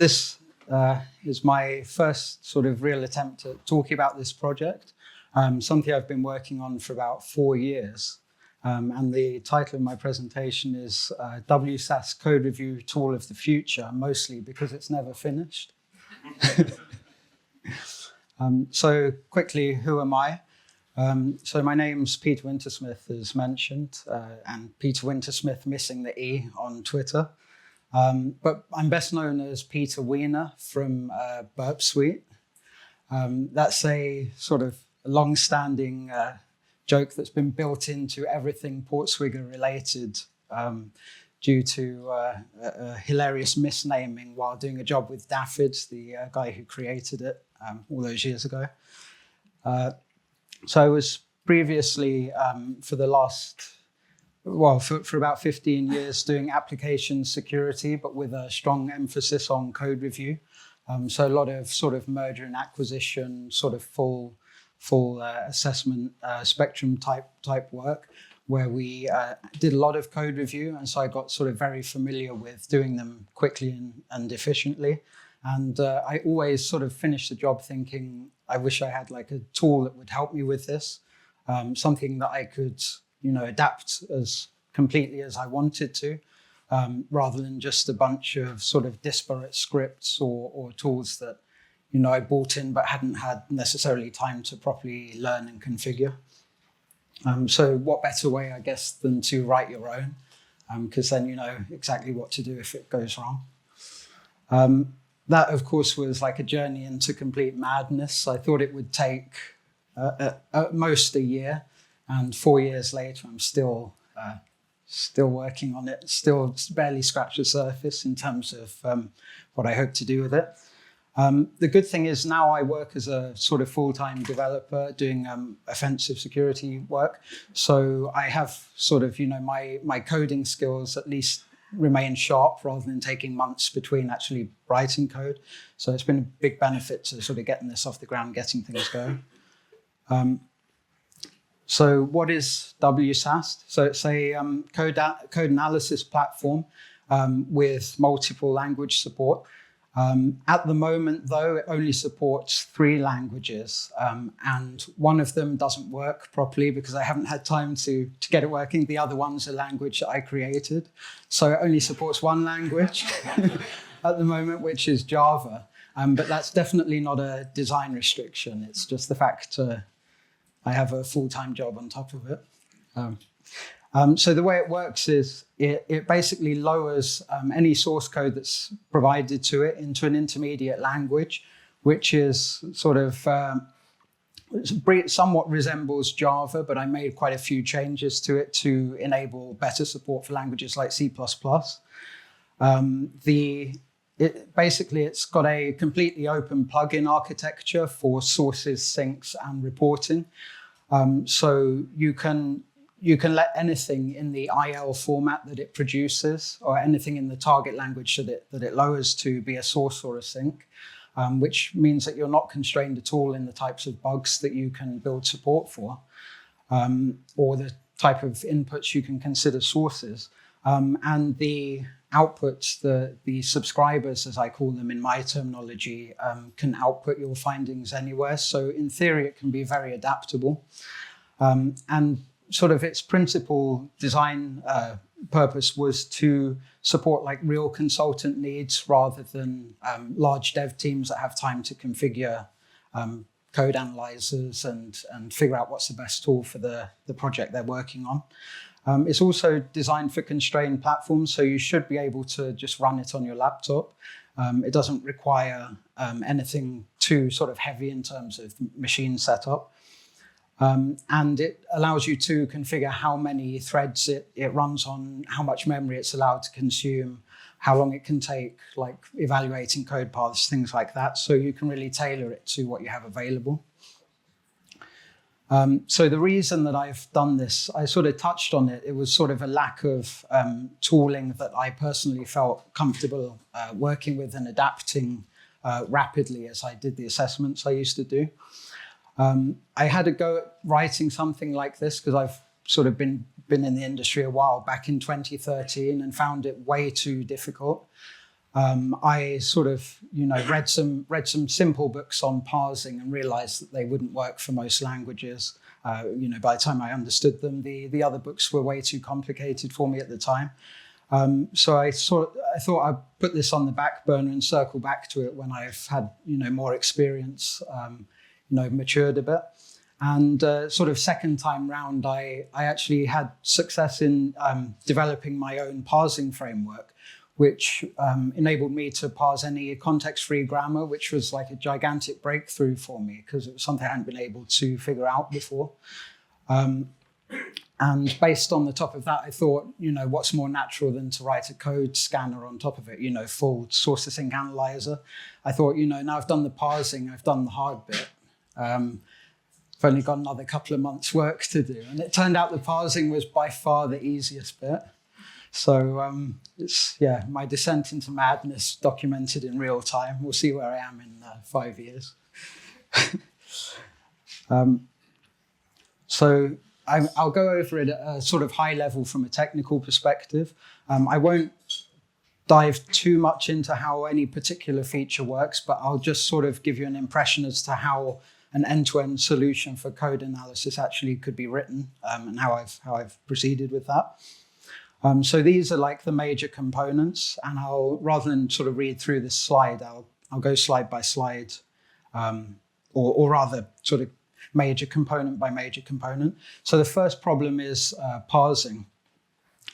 This is my first sort of real attempt at talking about this project, something I've been working on for about 4 years. And the title of my presentation is wSAST Code Review Tool of the Future, mostly because it's never finished. So quickly, who am I? So my name's Peter Wintersmith, as mentioned, and Peter Wintersmith missing the E on Twitter. But I'm best known as Peter Wiener from Burp Suite. That's a sort of long-standing joke that's been built into everything Portswigger related due to a hilarious misnaming while doing a job with Daffyd, the guy who created it all those years ago. So I was previously, for the last, for about 15 years doing application security, but with a strong emphasis on code review. So a lot of sort of merger and acquisition, sort of full assessment spectrum type work, where we did a lot of code review. And so I got sort of very familiar with doing them quickly and efficiently. And I always sort of finished the job thinking, I wish I had like a tool that would help me with this, something that I could, adapt as completely as I wanted to, rather than just a bunch of sort of disparate scripts or tools that, I bought in but hadn't had necessarily time to properly learn and configure. So what better way, I guess, than to write your own, because then you know exactly what to do if it goes wrong. That, of course, was like a journey into complete madness. I thought it would take at most a year, and 4 years later, I'm still working on it, still barely scratched the surface in terms of what I hope to do with it. The good thing is now I work as a sort of full-time developer doing offensive security work. So I have sort of, my coding skills at least remain sharp rather than taking months between actually writing code. So it's been a big benefit to sort of getting this off the ground, getting things going. So what is wSAST? So it's a code analysis platform with multiple language support. At the moment, though, it only supports 3 languages, and one of them doesn't work properly because I haven't had time to get it working. The other one's a language that I created. So it only supports 1 language at the moment, which is Java. But that's definitely not a design restriction. It's just the fact I have a full-time job on top of it. So the way it works is it basically lowers any source code that's provided to it into an intermediate language, which is sort of somewhat resembles Java, but I made quite a few changes to it to enable better support for languages like C++. Basically, it's got a completely open plugin architecture for sources, syncs, and reporting. So you can let anything in the IL format that it produces, or anything in the target language that it lowers to, be a source or a sync, which means that you're not constrained at all in the types of bugs that you can build support for, or the type of inputs you can consider sources. And the outputs, the subscribers, as I call them in my terminology, can output your findings anywhere. So in theory, it can be very adaptable. And sort of its principal design purpose was to support like real consultant needs rather than large dev teams that have time to configure code analyzers and figure out what's the best tool for the project they're working on. It's also designed for constrained platforms, so you should be able to just run it on your laptop. It doesn't require anything too sort of heavy in terms of machine setup. And it allows you to configure how many threads it runs on, how much memory it's allowed to consume, how long it can take, like evaluating code paths, things like that. So you can really tailor it to what you have available. So the reason that I've done this, I sort of touched on it. It was sort of a lack of tooling that I personally felt comfortable working with and adapting rapidly as I did the assessments I used to do. I had a go at writing something like this because I've sort of been in the industry a while, back in 2013, and found it way too difficult. I sort of, read some simple books on parsing and realized that they wouldn't work for most languages. By the time I understood them, the other books were way too complicated for me at the time. So I thought I'd put this on the back burner and circle back to it when I've had, more experience, matured a bit. And sort of second time round, I actually had success in developing my own parsing framework, which enabled me to parse any context-free grammar, which was like a gigantic breakthrough for me because it was something I hadn't been able to figure out before. And based on the top of that, I thought, what's more natural than to write a code scanner on top of it, full source to sync analyzer. I thought, now I've done the parsing, I've done the hard bit. I've only got another couple of months' work to do. And it turned out the parsing was by far the easiest bit. So it's, my descent into madness documented in real time. We'll see where I am in 5 years. So I'll go over it at a sort of high level from a technical perspective. I won't dive too much into how any particular feature works, but I'll just sort of give you an impression as to how an end-to-end solution for code analysis actually could be written, and how I've proceeded with that. So these are like the major components, and rather than sort of read through this slide, I'll go slide by slide, or rather sort of major component by major component. So the first problem is parsing.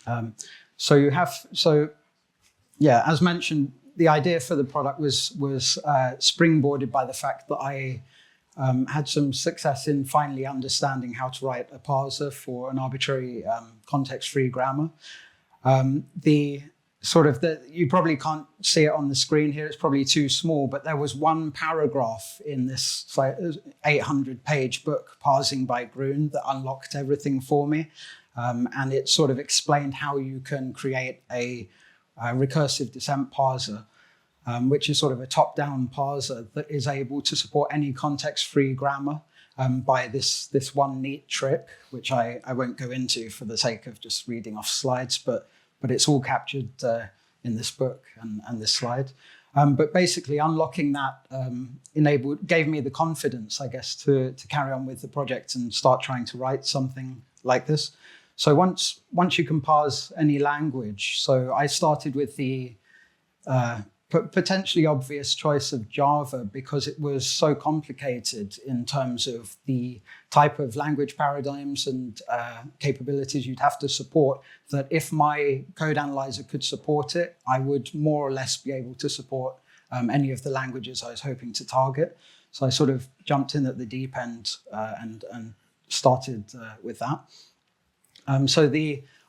As mentioned, the idea for the product was springboarded by the fact that I had some success in finally understanding how to write a parser for an arbitrary context-free grammar. You probably can't see it on the screen here, it's probably too small, but there was one paragraph in this 800-page book, Parsing by Gruen, that unlocked everything for me. And it sort of explained how you can create a recursive descent parser, which is sort of a top-down parser that is able to support any context-free grammar by this one neat trick, which I won't go into for the sake of just reading off slides, but it's all captured in this book and this slide. But basically, unlocking that gave me the confidence, I guess, to carry on with the project and start trying to write something like this. So once you can parse any language, so I started with the potentially obvious choice of Java because it was so complicated in terms of the type of language paradigms and capabilities you'd have to support, that if my code analyzer could support it, I would more or less be able to support any of the languages I was hoping to target. So I sort of jumped in at the deep end and started with that.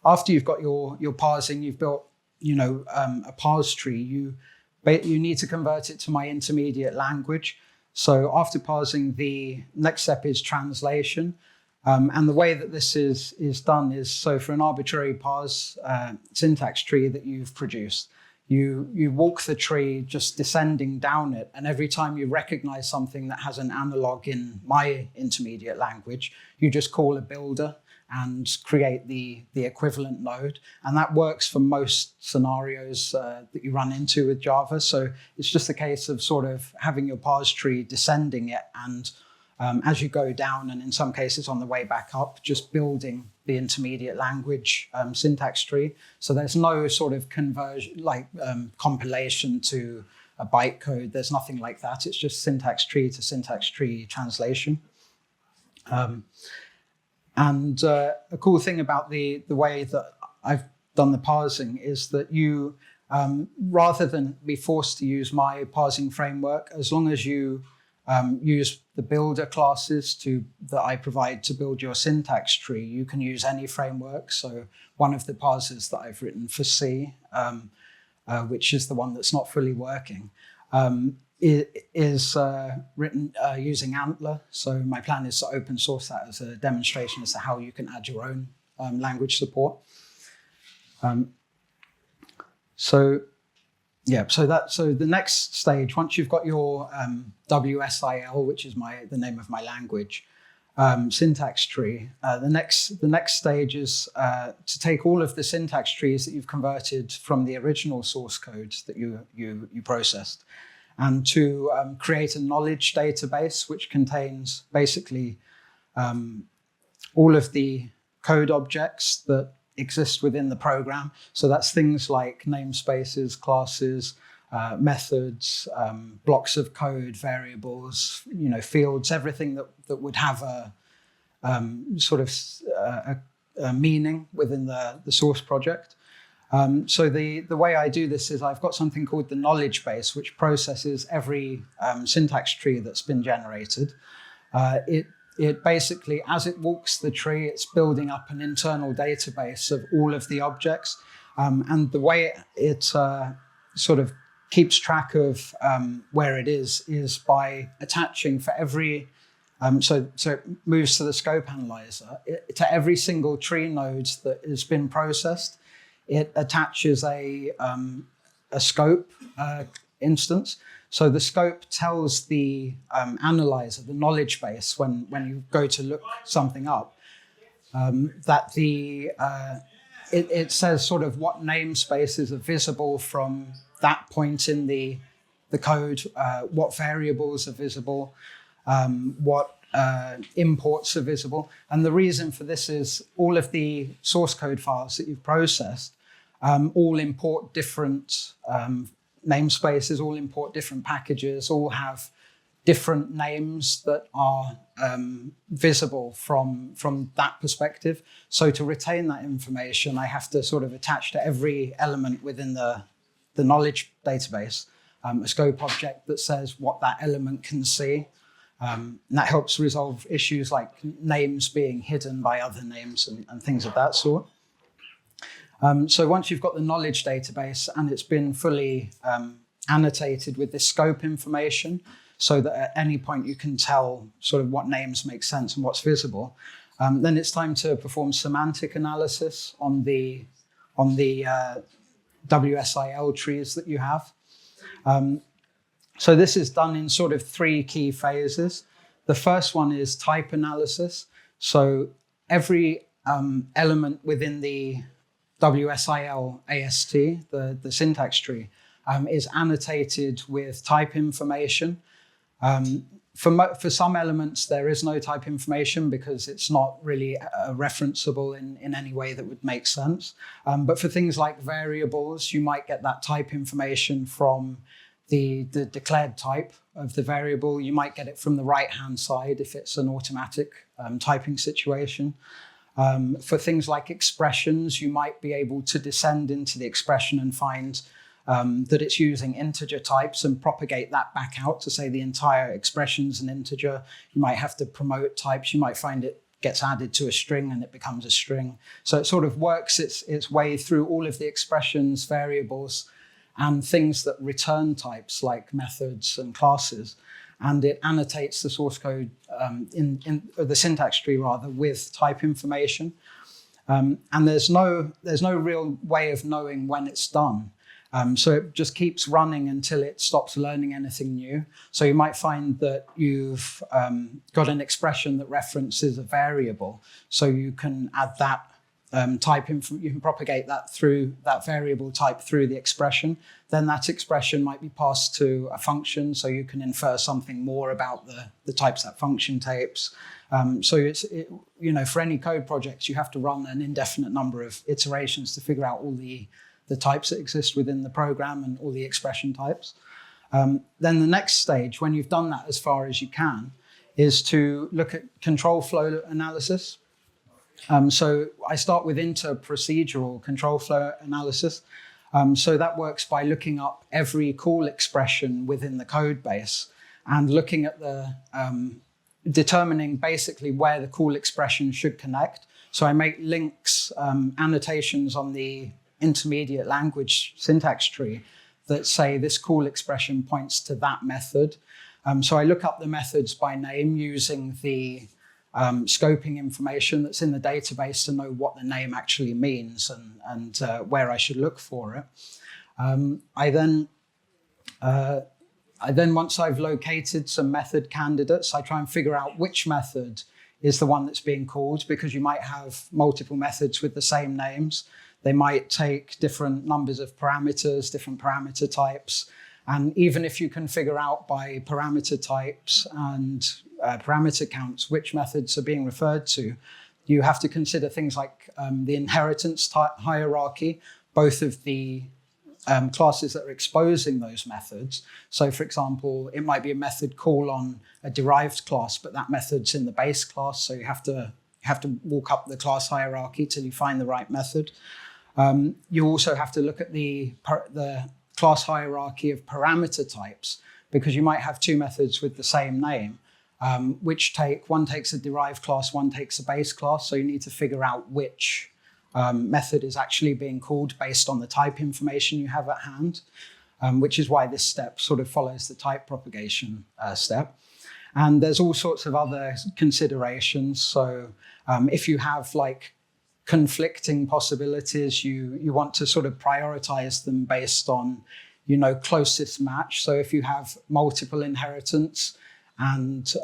After you've got your parsing, you've built a parse tree, you need to convert it to my intermediate language. So after parsing, the next step is translation. And the way that this is done is, so for an arbitrary parse syntax tree that you've produced, you walk the tree just descending down it. And every time you recognize something that has an analog in my intermediate language, you just call a builder and create the equivalent node. And that works for most scenarios that you run into with Java. So it's just a case of sort of having your parse tree, descending it, and as you go down, and in some cases on the way back up, just building the intermediate language syntax tree. So there's no sort of conversion, like compilation to a bytecode. There's nothing like that. It's just syntax tree to syntax tree translation. And a cool thing about the way that I've done the parsing is that you, rather than be forced to use my parsing framework, as long as you use the builder classes that I provide to build your syntax tree, you can use any framework. So one of the parsers that I've written for C, which is the one that's not fully working, is written using Antler. So my plan is to open source that as a demonstration as to how you can add your own language support. So the next stage, once you've got your WSIL, which is the name of my language, syntax tree. The next stage is to take all of the syntax trees that you've converted from the original source code that you processed, and to create a knowledge database which contains basically all of the code objects that exist within the program. So that's things like namespaces, classes, methods, blocks of code, variables, fields, everything that would have a meaning within the source project. So the way I do this is I've got something called the knowledge base, which processes every syntax tree that's been generated. It basically, as it walks the tree, it's building up an internal database of all of the objects. And the way it sort of keeps track of where it is by attaching for every, so it moves to the scope analyzer. To every single tree node that has been processed, it attaches a scope instance. So the scope tells the analyzer, the knowledge base, when you go to look something up, that it says sort of what namespaces are visible from that point in the code, what variables are visible, what imports are visible. And the reason for this is all of the source code files that you've processed all import different namespaces, all import different packages, all have different names that are visible from that perspective. So to retain that information, I have to sort of attach to every element within the knowledge database a scope object that says what that element can see. And that helps resolve issues like names being hidden by other names and things of that sort. So once you've got the knowledge database and it's been fully annotated with this scope information, so that at any point you can tell sort of what names make sense and what's visible, then it's time to perform semantic analysis on the WSIL trees that you have. So this is done in sort of three key phases. The first one is type analysis. So every element within the WSIL AST, the syntax tree, is annotated with type information. For some elements, there is no type information because it's not really referenceable in any way that would make sense. But for things like variables, you might get that type information from the declared type of the variable. You might get it from the right-hand side if it's an automatic typing situation. For things like expressions, you might be able to descend into the expression and find that it's using integer types and propagate that back out to say the entire expression's an integer. You might have to promote types. You might find it gets added to a string and it becomes a string. So it sort of works its way through all of the expressions, variables, and things that return types like methods and classes. And it annotates the source code or the syntax tree rather with type information. And there's no real way of knowing when it's done. So it just keeps running until it stops learning anything new. So you might find that you've got an expression that references a variable. So you can add that you can propagate that through that variable type through the expression. Then that expression might be passed to a function, so you can infer something more about the types that function takes. So for any code projects, you have to run an indefinite number of iterations to figure out all the types that exist within the program and all the expression types. Then the next stage, when you've done that as far as you can, is to look at control flow analysis. So I start with procedural control flow analysis. So that works by looking up every call expression within the code base and looking at determining basically where the call expression should connect. So I make links, annotations on the intermediate language syntax tree that say this call expression points to that method. So I look up the methods by name using the scoping information that's in the database to know what the name actually means and where I should look for it. I then, once I've located some method candidates, I try and figure out which method is the one that's being called, because you might have multiple methods with the same names. They might take different numbers of parameters, different parameter types. And even if you can figure out by parameter types and parameter counts which methods are being referred to, you have to consider things like the inheritance hierarchy, both of the classes that are exposing those methods. So for example, it might be a method call on a derived class, but that method's in the base class. So you have to walk up the class hierarchy till you find the right method. You also have to look at the class hierarchy of parameter types, because you might have two methods with the same name, one takes a derived class, one takes a base class. So you need to figure out which method is actually being called based on the type information you have at hand, which is why this step sort of follows the type propagation step. And there's all sorts of other considerations. So if you have like conflicting possibilities, you want to sort of prioritize them based on, closest match. So if you have multiple inheritance and,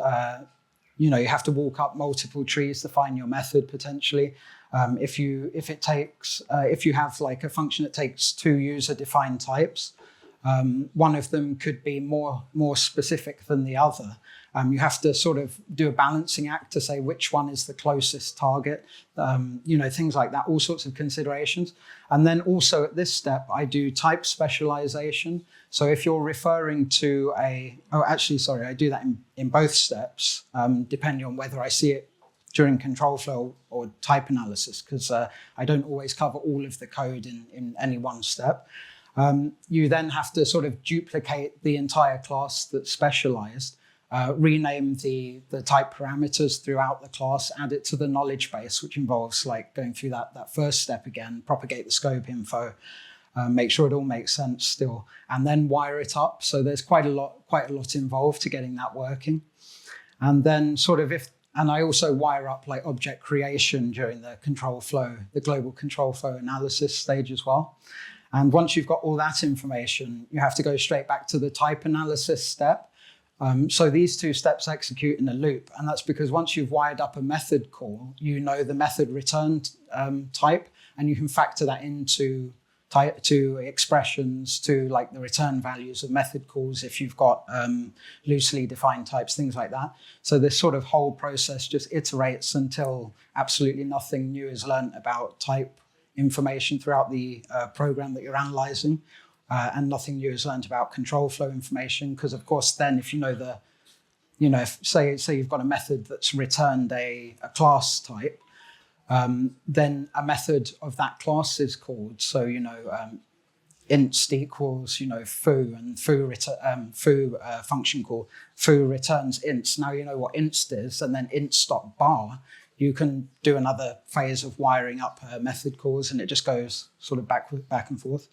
you have to walk up multiple trees to find your method potentially. If you have like a function that takes two user-defined types, one of them could be more specific than the other. You have to sort of do a balancing act to say which one is the closest target, things like that, all sorts of considerations. And then also at this step, I do type specialization. So if you're referring to I do that in both steps, depending on whether I see it during control flow or type analysis, because I don't always cover all of the code in any one step. You then have to sort of duplicate the entire class that's specialized, rename the type parameters throughout the class, add it to the knowledge base, which involves like going through that first step again, propagate the scope info, make sure it all makes sense still, and then wire it up. So there's quite a lot involved to getting that working. And then and I also wire up like object creation during the global control flow analysis stage as well. And once you've got all that information, you have to go straight back to the type analysis step. So these two steps execute in a loop. And that's because once you've wired up a method call, you know the method return type, and you can factor that into expressions, to like the return values of method calls if you've got loosely defined types, things like that. So this sort of whole process just iterates until absolutely nothing new is learned about type information throughout the program that you're analyzing, and nothing new is learned about control flow information. Because of course, then if you know if say you've got a method that's returned a class type, then a method of that class is called. So inst equals foo, and foo function call foo returns inst. Now you know what inst is, and then inst.bar. You can do another phase of wiring up method calls, and it just goes sort of back and forth.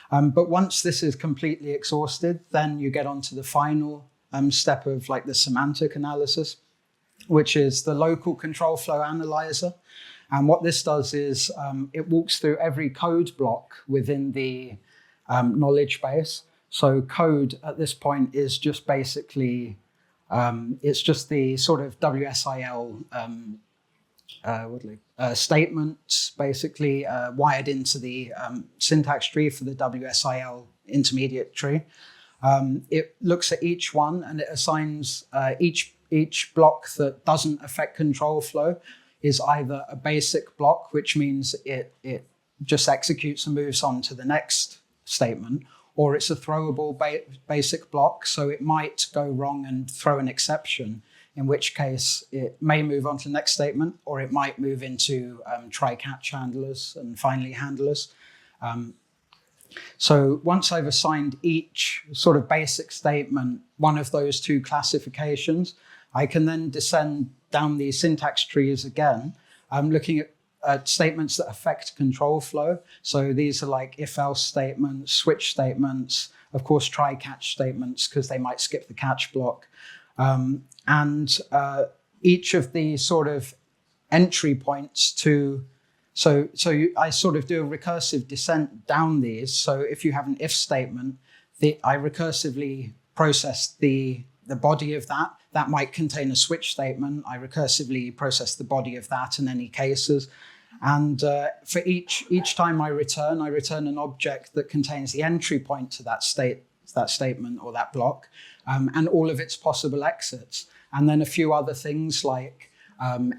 But once this is completely exhausted, then you get onto the final step of like the semantic analysis, which is the local control flow analyzer. And what this does is it walks through every code block within the knowledge base. So code at this point is just basically, it's just the sort of WSIL statements basically wired into the syntax tree for the WSIL intermediate tree. It looks at each one and it assigns each block that doesn't affect control flow is either a basic block, which means it just executes and moves on to the next statement, or it's a throwable basic block, so it might go wrong and throw an exception, in which case it may move on to the next statement, or it might move into try-catch handlers and finally handlers. So once I've assigned each sort of basic statement one of those two classifications, I can then descend down the syntax trees again. I'm looking at statements that affect control flow. So these are like if-else statements, switch statements, of course, try-catch statements, because they might skip the catch block. And each of the sort of entry points to, I sort of do a recursive descent down these. So if you have an if statement, I recursively process the the body of that. That might contain a switch statement. I recursively process the body of that and any cases. And for each time I return an object that contains the entry point to that statement or that block, and all of its possible exits. And then a few other things like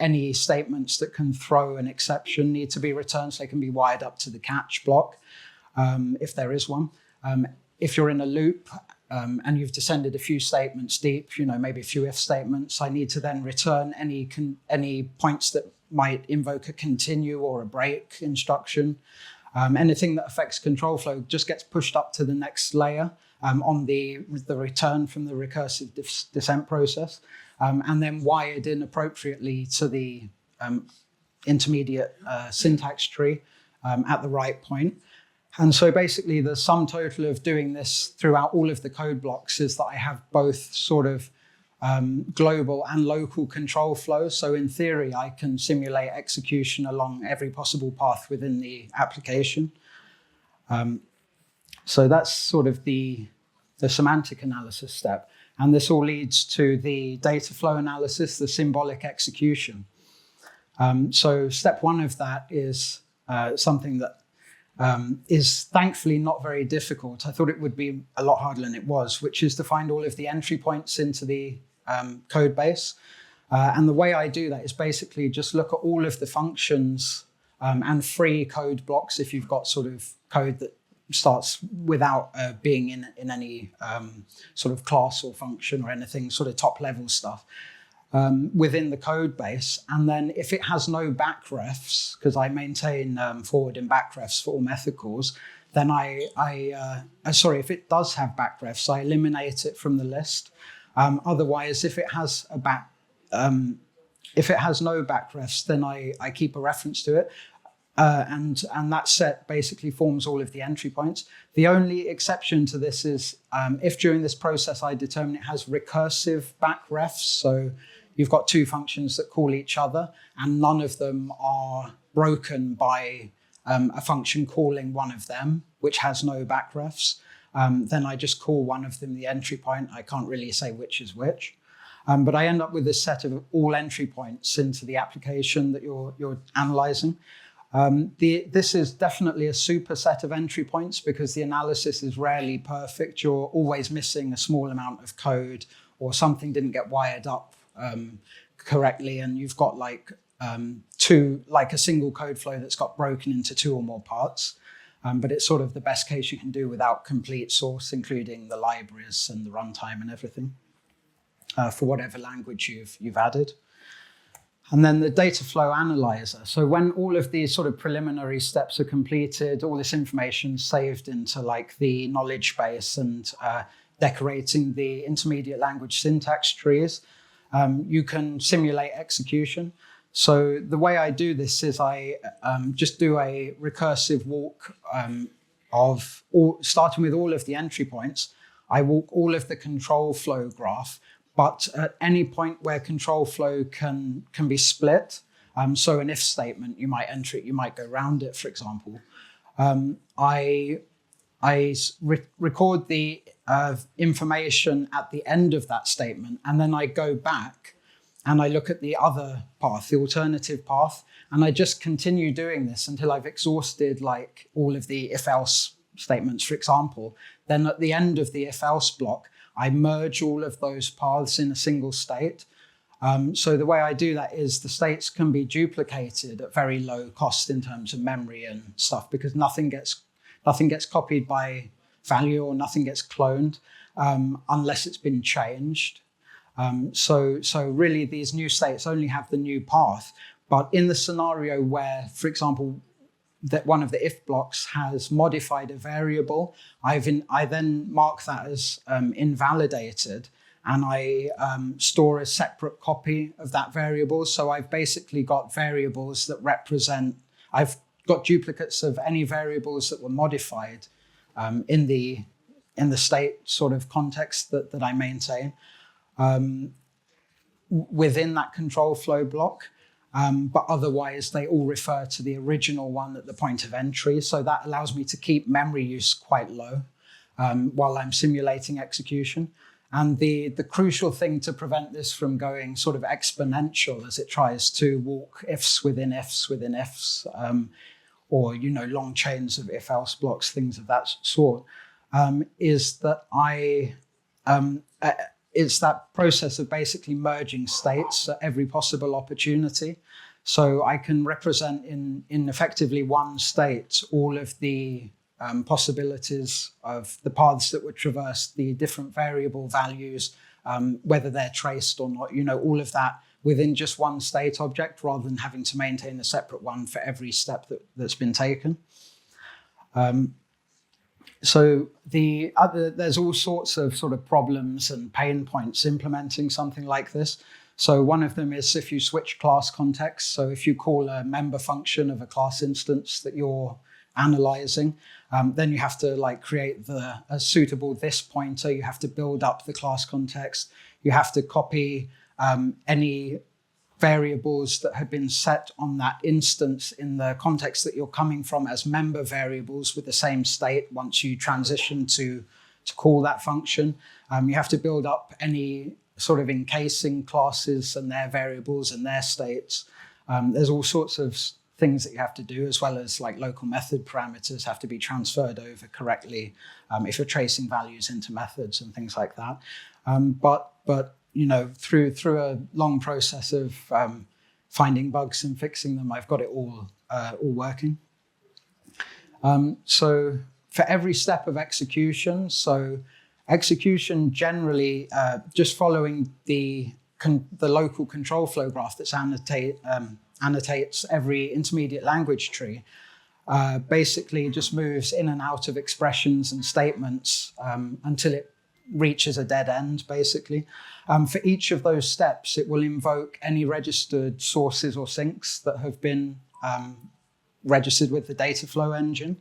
any statements that can throw an exception need to be returned, so they can be wired up to the catch block, if there is one. If you're in a loop and you've descended a few statements deep, maybe a few if statements, I need to then return any points that might invoke a continue or a break instruction. Anything that affects control flow just gets pushed up to the next layer on the return from the recursive descent process, and then wired in appropriately to the intermediate syntax tree at the right point. And so basically the sum total of doing this throughout all of the code blocks is that I have both sort of global and local control flow. So in theory, I can simulate execution along every possible path within the application. So that's sort of the semantic analysis step. And this all leads to the data flow analysis, the symbolic execution. So step one of that is something that is thankfully not very difficult. I thought it would be a lot harder than it was, which is to find all of the entry points into the code base. And the way I do that is basically just look at all of the functions and free code blocks if you've got sort of code that starts without being in any sort of class or function or anything, sort of top level stuff. Within the code base, and then if it has no backrefs, because I maintain forward and backrefs for all method calls, then if it does have backrefs, I eliminate it from the list. Otherwise, if it has no backrefs, then I keep a reference to it, and that set basically forms all of the entry points. The only exception to this is if during this process I determine it has recursive backrefs, so you've got two functions that call each other, and none of them are broken by a function calling one of them, which has no backrefs. Then I just call one of them the entry point. I can't really say which is which. But I end up with a set of all entry points into the application that you're analyzing. This is definitely a superset of entry points because the analysis is rarely perfect. You're always missing a small amount of code, or something didn't get wired up correctly, and you've got like a single code flow that's got broken into two or more parts. But it's sort of the best case you can do without complete source, including the libraries and the runtime and everything for whatever language you've added. And then the data flow analyzer. So when all of these sort of preliminary steps are completed, all this information saved into like the knowledge base and decorating the intermediate language syntax trees, you can simulate execution. So the way I do this is I just do a recursive walk starting with all of the entry points. I walk all of the control flow graph, but at any point where control flow can be split, so an if statement, you might enter it, you might go around it, for example. I record the information at the end of that statement, and then I go back and I look at the other path, the alternative path, and I just continue doing this until I've exhausted like all of the if-else statements, for example. Then at the end of the if-else block, I merge all of those paths in a single state. So the way I do that is the states can be duplicated at very low cost in terms of memory and stuff, because nothing gets copied by value or nothing gets cloned unless it's been changed. So really these new states only have the new path. But in the scenario where, for example, that one of the if blocks has modified a variable, I then mark that as invalidated, and I store a separate copy of that variable. So I've basically got variables that represent, I've got duplicates of any variables that were modified in the state sort of context that I maintain within that control flow block. But otherwise, they all refer to the original one at the point of entry. So that allows me to keep memory use quite low while I'm simulating execution. And the crucial thing to prevent this from going sort of exponential as it tries to walk ifs within ifs within ifs, or long chains of if-else blocks, things of that sort, is that it's that process of basically merging states at every possible opportunity. So I can represent in effectively one state all of the possibilities of the paths that would traverse the different variable values, whether they're traced or not, all of that within just one state object, rather than having to maintain a separate one for every step that's been taken. So there's all sorts of sort of problems and pain points implementing something like this. So one of them is if you switch class context. So if you call a member function of a class instance that you're analyzing, then you have to create a suitable this pointer. You have to build up the class context. You have to copy any variables that have been set on that instance in the context that you're coming from as member variables with the same state once you transition to call that function. You have to build up any sort of encasing classes and their variables and their states. There's all sorts of things that you have to do, as well as local method parameters have to be transferred over correctly if you're tracing values into methods and things like that. But through a long process of finding bugs and fixing them, I've got it all working. So for every step of execution, execution generally just following the local control flow graph that's annotates every intermediate language tree, basically just moves in and out of expressions and statements until it reaches a dead end, basically. For each of those steps, it will invoke any registered sources or sinks that have been registered with the dataflow engine.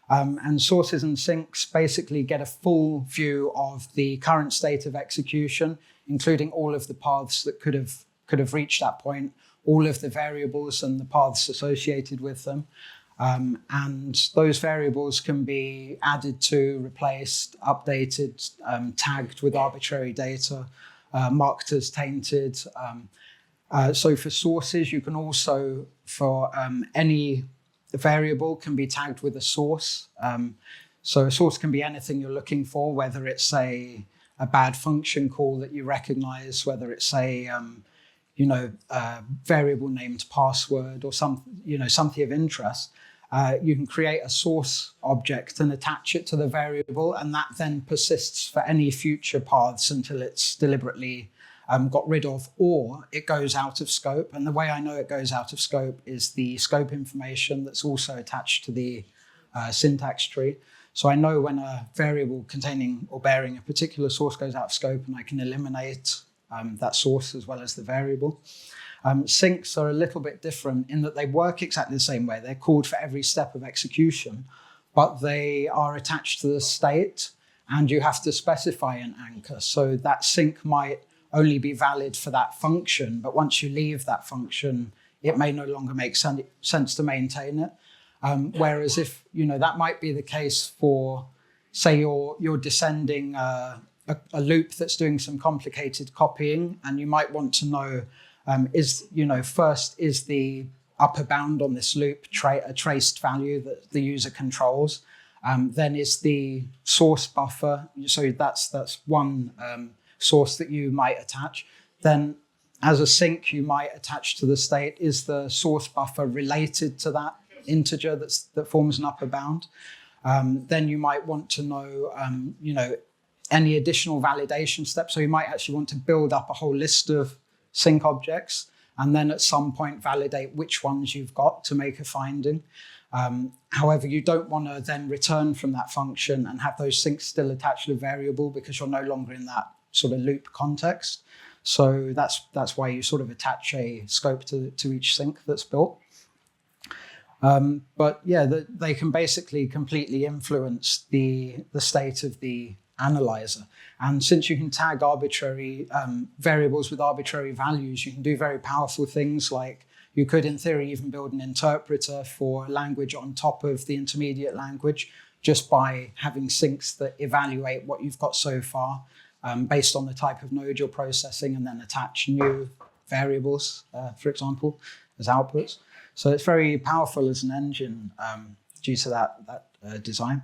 And sources and sinks basically get a full view of the current state of execution, including all of the paths that could have reached that point, all of the variables and the paths associated with them. And those variables can be added to, replaced, updated, tagged with arbitrary data, marked as tainted. So for sources, you can also, for any variable can be tagged with a source. So a source can be anything you're looking for, whether it's a bad function call that you recognize, whether it's a variable named password or something of interest. You can create a source object and attach it to the variable, and that then persists for any future paths until it's deliberately got rid of, or it goes out of scope. And the way I know it goes out of scope is the scope information that's also attached to the syntax tree. So I know when a variable containing or bearing a particular source goes out of scope, and I can eliminate that source as well as the variable. Sinks are a little bit different in that they work exactly the same way. They're called for every step of execution, but they are attached to the state, and you have to specify an anchor. So that sink might only be valid for that function, but once you leave that function, it may no longer make sense to maintain it. Whereas if, that might be the case for, say, you're descending a loop that's doing some complicated copying, and you might want to know, first, is the upper bound on this loop a traced value that the user controls? Then is the source buffer, so that's one source that you might attach. Then as a sink, you might attach to the state, is the source buffer related to that integer that forms an upper bound? Then you might want to know, any additional validation steps. So you might actually want to build up a whole list of sink objects, and then at some point validate which ones you've got to make a finding. However, you don't want to then return from that function and have those sinks still attached to the variable, because you're no longer in that sort of loop context. So that's why you sort of attach a scope to each sink that's built. But yeah, they can basically completely influence the state of the analyzer. And since you can tag arbitrary variables with arbitrary values, you can do very powerful things like you could, in theory, even build an interpreter for language on top of the intermediate language, just by having sinks that evaluate what you've got so far. based on the type of node you're processing, and then attach new variables, for example, as outputs. So it's very powerful as an engine due to that design.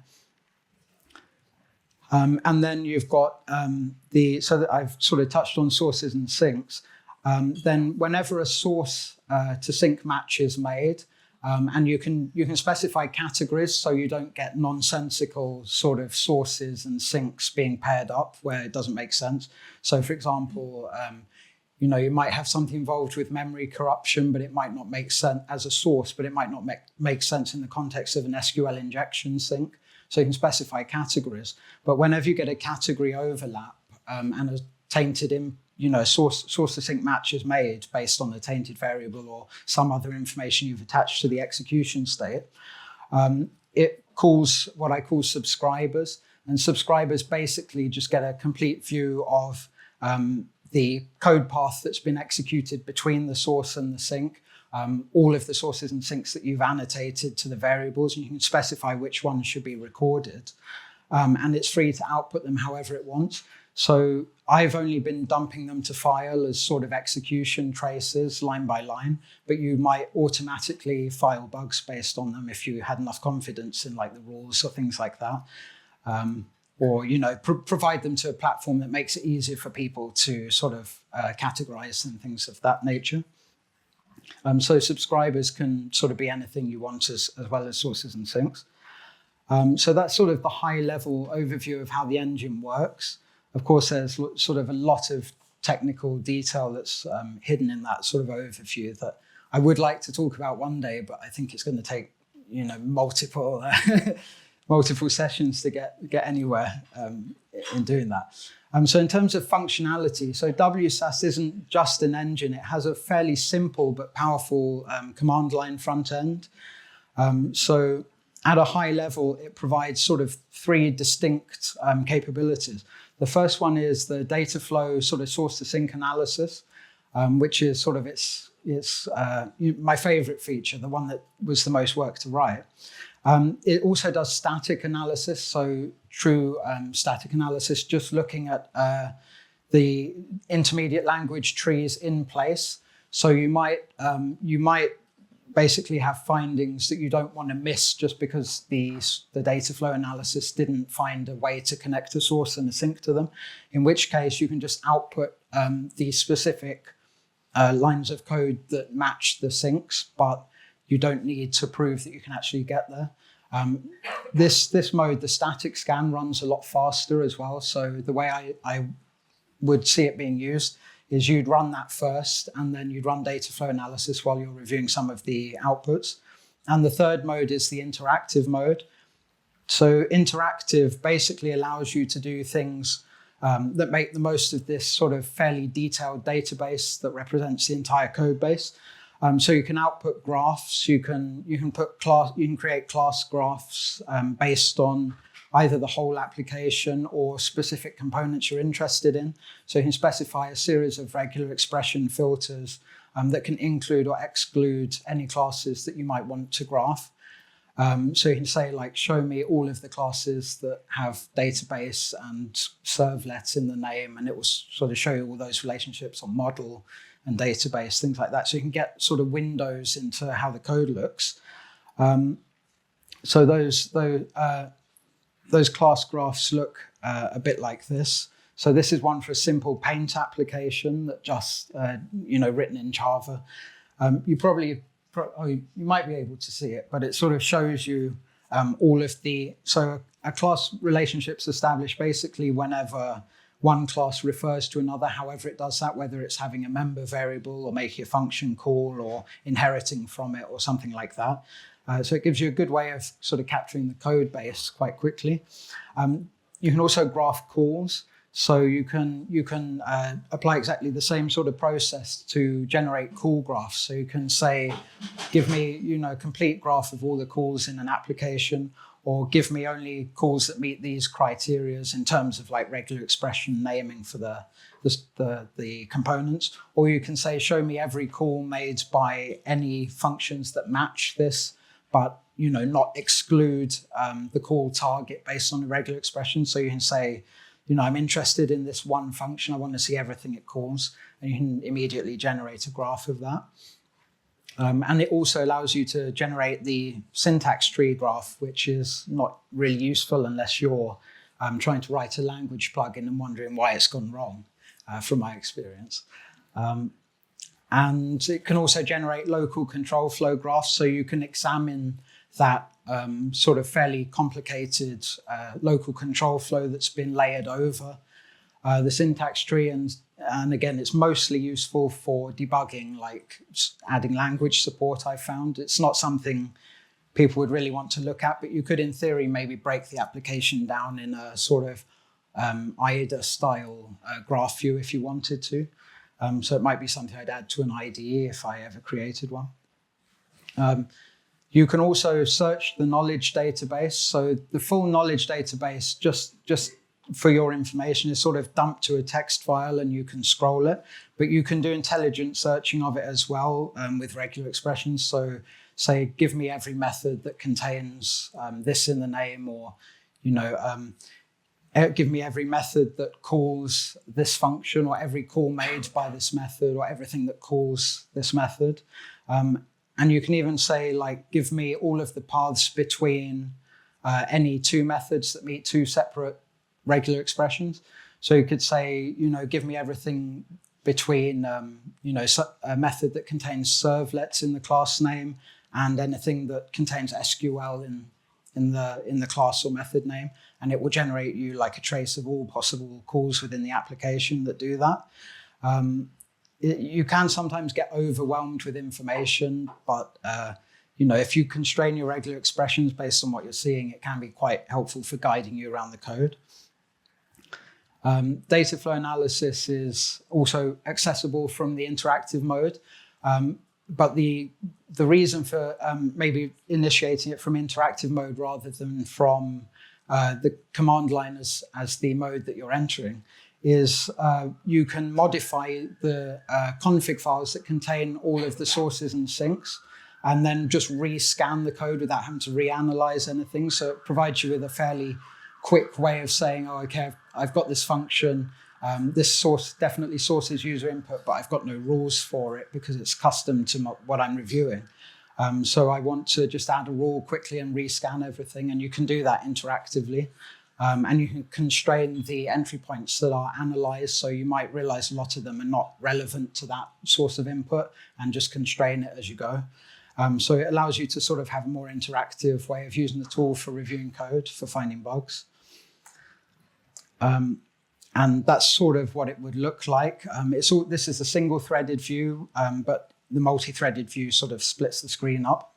And then you've got so that I've sort of touched on sources and sinks. Then whenever a source to sink match is made, and you can specify categories so you don't get nonsensical sort of sources and sinks being paired up where it doesn't make sense. So for example, you might have something involved with memory corruption, but it might not make sense as a source, but it might not make sense in the context of an SQL injection sink. So you can specify categories. But whenever you get a category overlap and a tainted source to sink match is made based on the tainted variable or some other information you've attached to the execution state, it calls what I call subscribers. And subscribers basically just get a complete view of the code path that's been executed between the source and the sink, all of the sources and sinks that you've annotated to the variables, and you can specify which ones should be recorded. And it's free to output them however it wants. So I've only been dumping them to file as sort of execution traces line by line, but you might automatically file bugs based on them if you had enough confidence in like the rules or things like that. Or provide them to a platform that makes it easier for people to sort of categorize and things of that nature. So subscribers can sort of be anything you want as well as sources and sinks. So that's sort of the high level overview of how the engine works. Of course, there's sort of a lot of technical detail that's hidden in that sort of overview that I would like to talk about one day, but I think it's going to take multiple multiple sessions to get anywhere in doing that. So in terms of functionality, so wSAST isn't just an engine. It has a fairly simple but powerful command line front end. So at a high level, it provides sort of three distinct capabilities. The first one is the dataflow sort of source to sink analysis, which is sort of its my favorite feature, the one that was the most work to write. It also does static analysis, so true static analysis, just looking at the intermediate language trees in place. So you might basically have findings that you don't want to miss just because the data flow analysis didn't find a way to connect a source and a sink to them, in which case you can just output the specific lines of code that match the sinks, but you don't need to prove that you can actually get there. This mode, the static scan, runs a lot faster as well. So the way I would see it being used is you'd run that first, and then you'd run data flow analysis while you're reviewing some of the outputs. And the third mode is the interactive mode. So interactive basically allows you to do things that make the most of this sort of fairly detailed database that represents the entire code base. So you can output graphs. You can create class graphs based on either the whole application or specific components you're interested in. So you can specify a series of regular expression filters that can include or exclude any classes that you might want to graph. So you can say, like, show me all of the classes that have database and servlets in the name, and it will sort of show you all those relationships on model and database, things like that. So you can get sort of windows into how the code looks. So those class graphs look a bit like this. So this is one for a simple paint application that just, written in Java. You might be able to see it, but it sort of shows you all of so a class relationship's established basically whenever one class refers to another, however it does that, whether it's having a member variable or making a function call or inheriting from it or something like that. So it gives you a good way of sort of capturing the code base quite quickly. You can also graph calls. So you can apply exactly the same sort of process to generate call graphs. So you can say, give me, a complete graph of all the calls in an application, or give me only calls that meet these criteria in terms of like regular expression naming for the components. Or you can say, show me every call made by any functions that match this, but not exclude the call target based on the regular expression. So you can say, I'm interested in this one function. I want to see everything it calls, and you can immediately generate a graph of that. And it also allows you to generate the syntax tree graph, which is not really useful unless you're trying to write a language plugin and wondering why it's gone wrong, from my experience. And it can also generate local control flow graphs, so you can examine that sort of fairly complicated local control flow that's been layered over the syntax tree. And again, it's mostly useful for debugging, like adding language support, I found. It's not something people would really want to look at, but you could, in theory, maybe break the application down in a sort of IDA-style graph view if you wanted to. So it might be something I'd add to an IDE if I ever created one. You can also search the knowledge database. So the full knowledge database, just for your information, is sort of dumped to a text file and you can scroll it. But you can do intelligent searching of it as well with regular expressions. So say, give me every method that contains this in the name, or, give me every method that calls this function, or every call made by this method, or everything that calls this method. And you can even say, like, give me all of the paths between any two methods that meet two separate regular expressions. So you could say, give me everything between, a method that contains servlets in the class name and anything that contains SQL in the class or method name. And it will generate you like a trace of all possible calls within the application that do that. You can sometimes get overwhelmed with information, but if you constrain your regular expressions based on what you're seeing, it can be quite helpful for guiding you around the code. Data flow analysis is also accessible from the interactive mode, but the reason for maybe initiating it from interactive mode rather than from the command line as the mode that you're entering is you can modify the config files that contain all of the sources and sinks, and then just rescan the code without having to reanalyze anything. So it provides you with a fairly quick way of saying, oh, okay, I've got this function. This source definitely sources user input, but I've got no rules for it because it's custom to what I'm reviewing. So I want to just add a rule quickly and rescan everything, and you can do that interactively. And you can constrain the entry points that are analyzed. So you might realize a lot of them are not relevant to that source of input, and just constrain it as you go. So it allows you to sort of have a more interactive way of using the tool for reviewing code, for finding bugs. And that's sort of what it would look like. This is a single-threaded view, but the multi-threaded view sort of splits the screen up.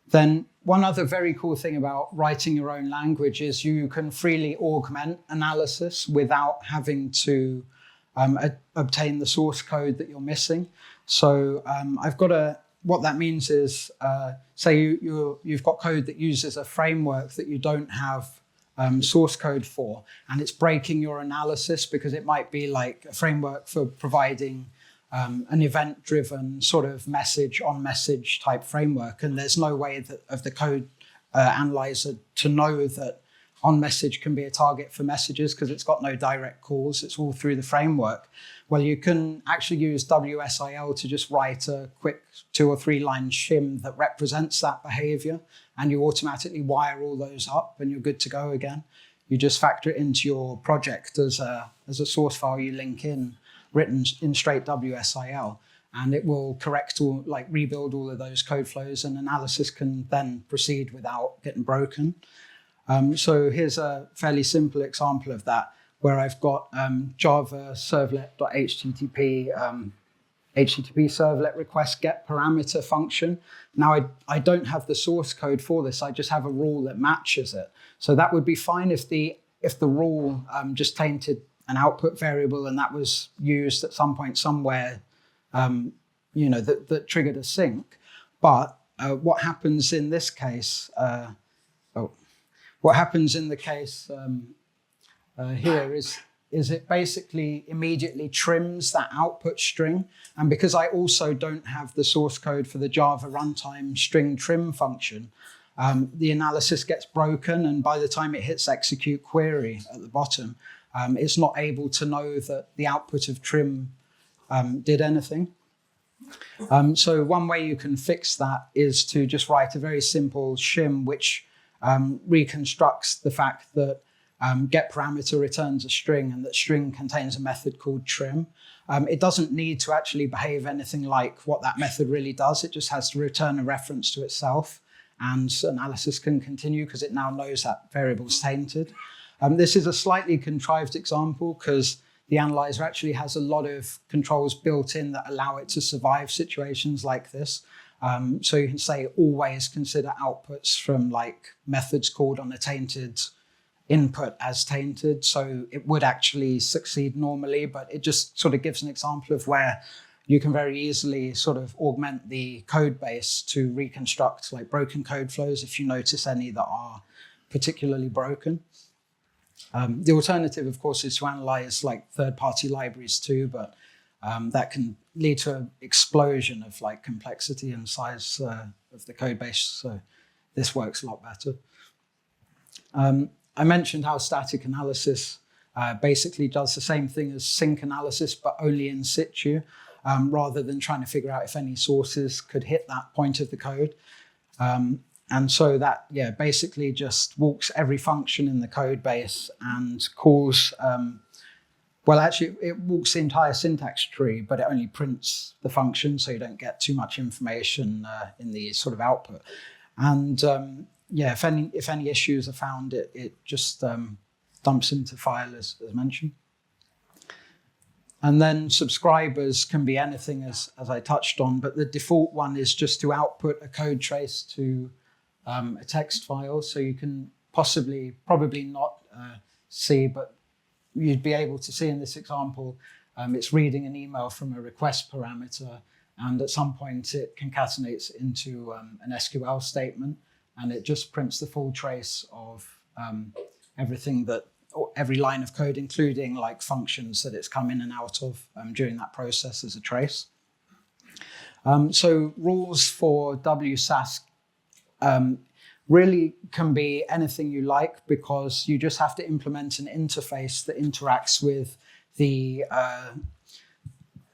Then one other very cool thing about writing your own language is you can freely augment analysis without having to obtain the source code that you're missing. So what that means is, say you've got code that uses a framework that you don't have source code for, and it's breaking your analysis because it might be like a framework for providing an event-driven sort of message-on-message type framework, and there's no way of the code analyzer to know that on-message can be a target for messages because it's got no direct calls. It's all through the framework. Well, you can actually use WSIL to just write a quick 2 or 3 line shim that represents that behavior, and you automatically wire all those up and you're good to go again. You just factor it into your project as a source file you link in, written in straight WSIL, and it will rebuild all of those code flows, and analysis can then proceed without getting broken. So here's a fairly simple example of that, where I've got Java servlet.http HTTP servlet request get parameter function. Now I don't have the source code for this. I just have a rule that matches it. So that would be fine if the rule just tainted an output variable and that was used at some point somewhere, that triggered a sync. But what happens in this case? What happens in the case here is it basically immediately trims that output string. And because I also don't have the source code for the Java runtime string trim function, the analysis gets broken, and by the time it hits execute query at the bottom, it's not able to know that the output of trim did anything. So one way you can fix that is to just write a very simple shim which reconstructs the fact that get parameter returns a string and that string contains a method called trim. It doesn't need to actually behave anything like what that method really does. It just has to return a reference to itself, and analysis can continue because it now knows that variable is tainted. This is a slightly contrived example because the analyzer actually has a lot of controls built in that allow it to survive situations like this. So you can say always consider outputs from like methods called on a tainted input as tainted. So it would actually succeed normally, but it just sort of gives an example of where you can very easily sort of augment the code base to reconstruct like broken code flows if you notice any that are particularly broken. The alternative, of course, is to analyze like third-party libraries too, but that can lead to an explosion of like complexity and size of the code base. So this works a lot better. I mentioned how static analysis basically does the same thing as sync analysis, but only in situ, rather than trying to figure out if any sources could hit that point of the code. And so that, yeah, basically just walks every function in the code base and calls, well, actually, it walks the entire syntax tree, but it only prints the function, so you don't get too much information in the sort of output. And yeah, if any issues are found, it just dumps into file as mentioned. And then subscribers can be anything as I touched on, but the default one is just to output a code trace to a text file. So you can probably not see, but you'd be able to see in this example, it's reading an email from a request parameter, and at some point it concatenates into an SQL statement, and it just prints the full trace of everything that, or every line of code, including like functions that it's come in and out of during that process as a trace. So rules for wSAST really can be anything you like, because you just have to implement an interface that interacts with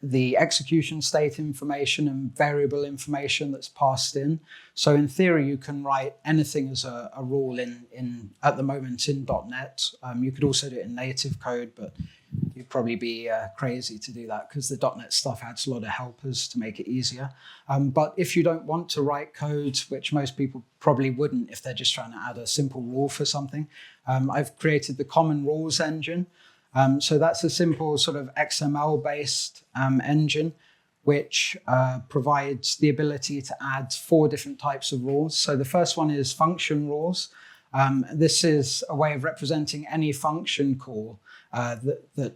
the execution state information and variable information that's passed in. So in theory, you can write anything as a rule in at the moment in .NET. You could also do it in native code, but you'd probably be crazy to do that because the .NET stuff adds a lot of helpers to make it easier. But if you don't want to write code, which most people probably wouldn't if they're just trying to add a simple rule for something, I've created the common rules engine. So that's a simple sort of XML-based engine, which provides the ability to add 4 different types of rules. So the first one is function rules. This is a way of representing any function call that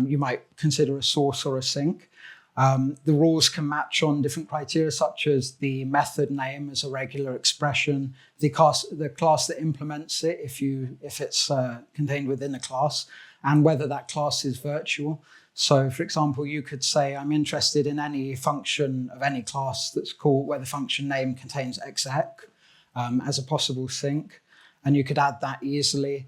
you might consider a source or a sink. The rules can match on different criteria, such as the method name as a regular expression, the class that implements it if it's contained within a class, and whether that class is virtual. So, for example, you could say, I'm interested in any function of any class that's called where the function name contains exec as a possible sink, and you could add that easily.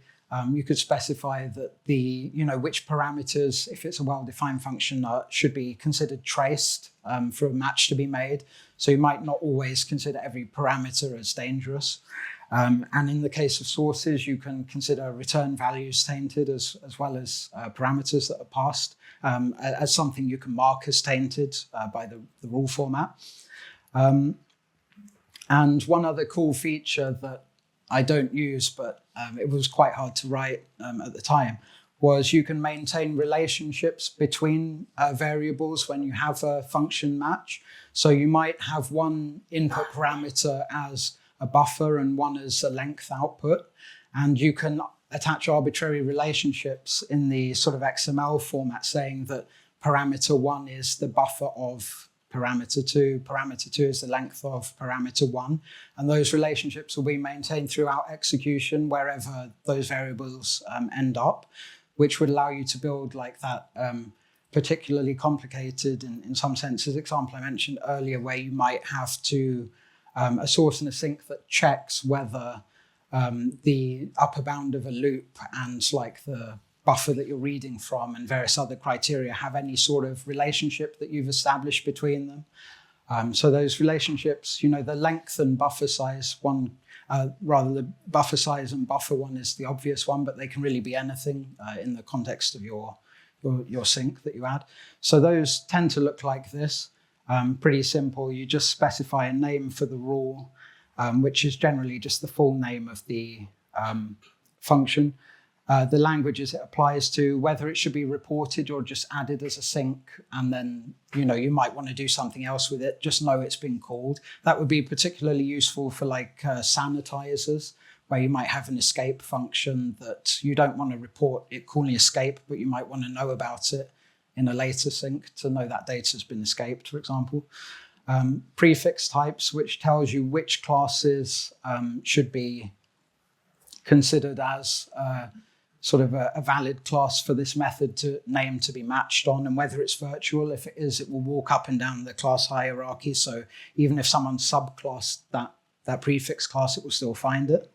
You could specify that which parameters, if it's a well-defined function, should be considered traced for a match to be made. So you might not always consider every parameter as dangerous. And in the case of sources, you can consider return values tainted as well as parameters that are passed as something you can mark as tainted by the rule format. And one other cool feature that I don't use, but it was quite hard to write at the time, was you can maintain relationships between variables when you have a function match. So you might have one input parameter as a buffer and one as a length output, and you can attach arbitrary relationships in the sort of XML format saying that parameter 1 is the buffer of parameter 2 is the length of parameter 1, and those relationships will be maintained throughout execution wherever those variables end up, which would allow you to build like that particularly complicated, in some senses, example I mentioned earlier, where you might have to a source and a sink that checks whether the upper bound of a loop and like the buffer that you're reading from and various other criteria have any sort of relationship that you've established between them. So those relationships, you know, the length and buffer size one, rather the buffer size and buffer one is the obvious one, but they can really be anything in the context of your sink that you add. So those tend to look like this, pretty simple. You just specify a name for the rule, which is generally just the full name of the function. The languages it applies to, whether it should be reported or just added as a sink, and then you might want to do something else with it. Just know it's been called. That would be particularly useful for like sanitizers, where you might have an escape function that you don't want to report it calling escape, but you might want to know about it in a later sink to know that data has been escaped, for example. Prefix types, which tells you which classes should be considered as sort of a valid class for this method name to be matched on, and whether it's virtual. If it is, it will walk up and down the class hierarchy. So even if someone subclassed that prefix class, it will still find it.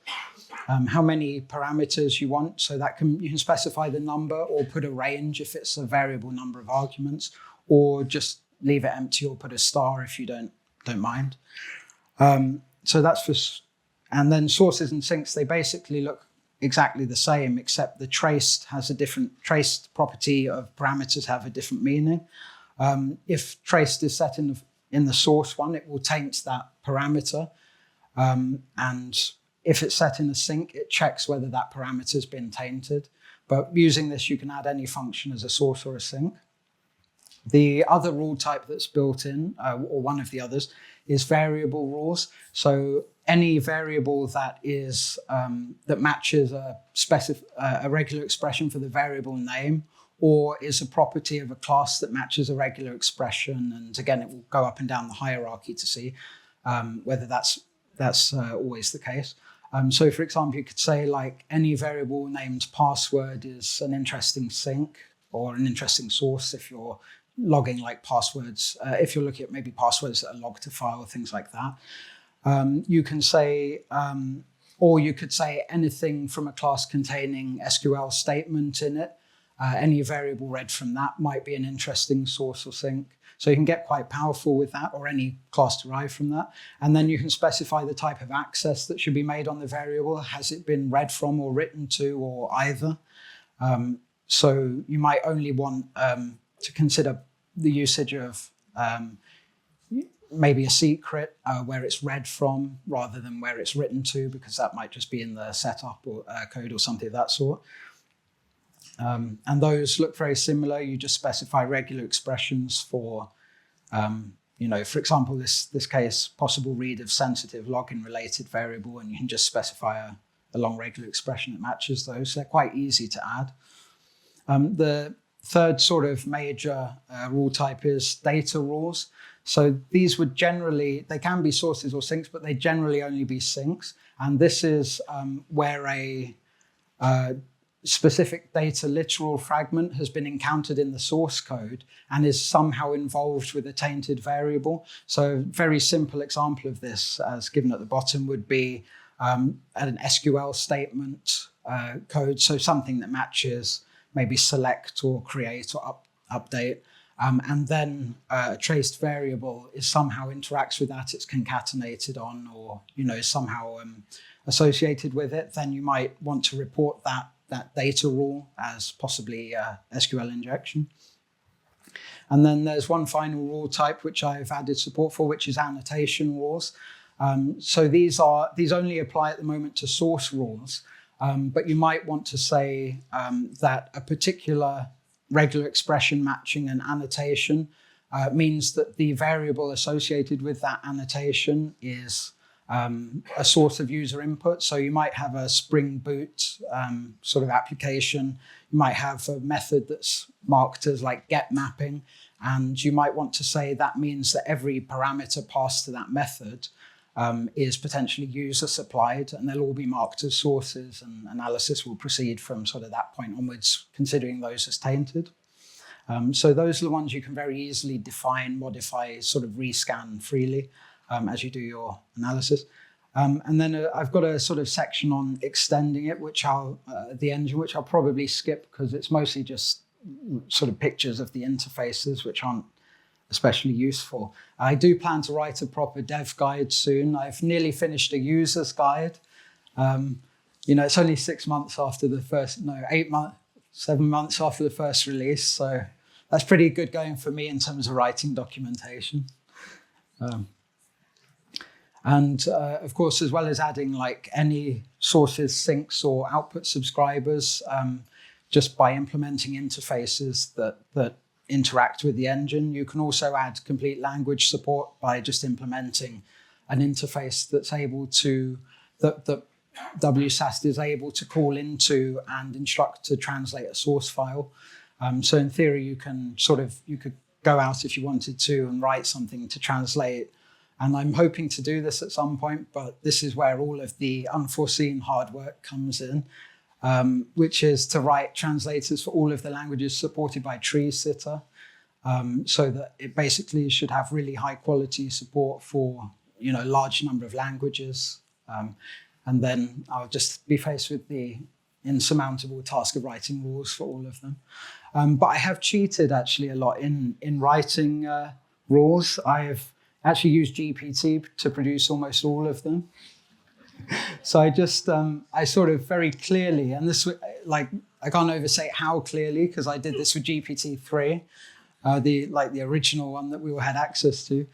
How many parameters you want, so that you can specify the number or put a range if it's a variable number of arguments, or just leave it empty or put a star if you don't mind. So that's for, and then sources and sinks, they basically look exactly the same, except the traced has a different, traced property of parameters have a different meaning. If traced is set in the source one, it will taint that parameter. And if it's set in a sink, it checks whether that parameter has been tainted. But using this, you can add any function as a source or a sink. The other rule type that's built in, or one of the others, is variable rules. So any variable that is that matches a regular expression for the variable name, or is a property of a class that matches a regular expression. And again, it will go up and down the hierarchy to see whether that's always the case. So for example, you could say like any variable named password is an interesting sink or an interesting source if you're logging like passwords, if you're looking at maybe passwords that are logged to file, things like that. You can say, or you could say anything from a class containing SQL statement in it. Any variable read from that might be an interesting source or sink. So you can get quite powerful with that, or any class derived from that. And then you can specify the type of access that should be made on the variable. Has it been read from or written to, or either? So you might only want to consider the usage of maybe a secret where it's read from rather than where it's written to, because that might just be in the setup or code or something of that sort. And those look very similar. You just specify regular expressions for, for example, this case, possible read of sensitive login related variable, and you can just specify a long regular expression that matches those. So they're quite easy to add. The third sort of major rule type is data rules. So these would generally, they can be sources or sinks, but they generally only be sinks. And this is where a specific data literal fragment has been encountered in the source code and is somehow involved with a tainted variable. So a very simple example of this, as given at the bottom, would be an SQL statement code. So something that matches maybe select or create or update. And then a traced variable is somehow interacts with that, it's concatenated on, or is somehow associated with it. Then you might want to report that data rule as possibly SQL injection. And then there's one final rule type which I've added support for, which is annotation rules. So these only apply at the moment to source rules, but you might want to say that a particular regular expression matching an annotation means that the variable associated with that annotation is a source of user input. So you might have a Spring Boot sort of application. You might have a method that's marked as like get mapping, and you might want to say that means that every parameter passed to that method is potentially user supplied, and they'll all be marked as sources, and analysis will proceed from sort of that point onwards, considering those as tainted. So those are the ones you can very easily define, modify, sort of rescan freely. as you do your analysis. And then I've got a sort of section on extending it, the engine, which I'll probably skip because it's mostly just sort of pictures of the interfaces, which aren't especially useful. I do plan to write a proper dev guide soon. I've nearly finished a user's guide. It's only 6 months after the first, 7 months after the first release. So that's pretty good going for me in terms of writing documentation. Of course, as well as adding like any sources, syncs, or output subscribers, just by implementing interfaces that interact with the engine, you can also add complete language support by just implementing an interface that's able to, that wSAST is able to call into and instruct to translate a source file. So in theory, you could go out if you wanted to and write something to translate. And I'm hoping to do this at some point, but this is where all of the unforeseen hard work comes in, which is to write translators for all of the languages supported by TreeSitter, so that it basically should have really high quality support for large number of languages. And then I'll just be faced with the insurmountable task of writing rules for all of them. But I have cheated actually a lot in writing rules. I've actually used GPT to produce almost all of them. So I sort of very clearly, and this, like, I can't overstate how clearly, because I did this with GPT-3, the original one that we all had access to,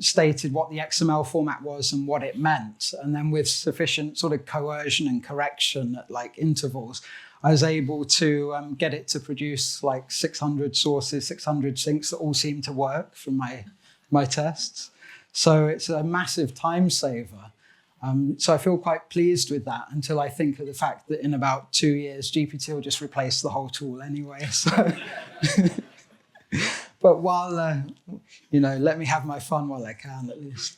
stated what the XML format was and what it meant. And then with sufficient sort of coercion and correction at like intervals, I was able to get it to produce like 600 sources, 600 syncs that all seemed to work from my tests. So it's a massive time saver. So I feel quite pleased with that until I think of the fact that in about 2 years, GPT will just replace the whole tool anyway. So, but while, let me have my fun while I can at least.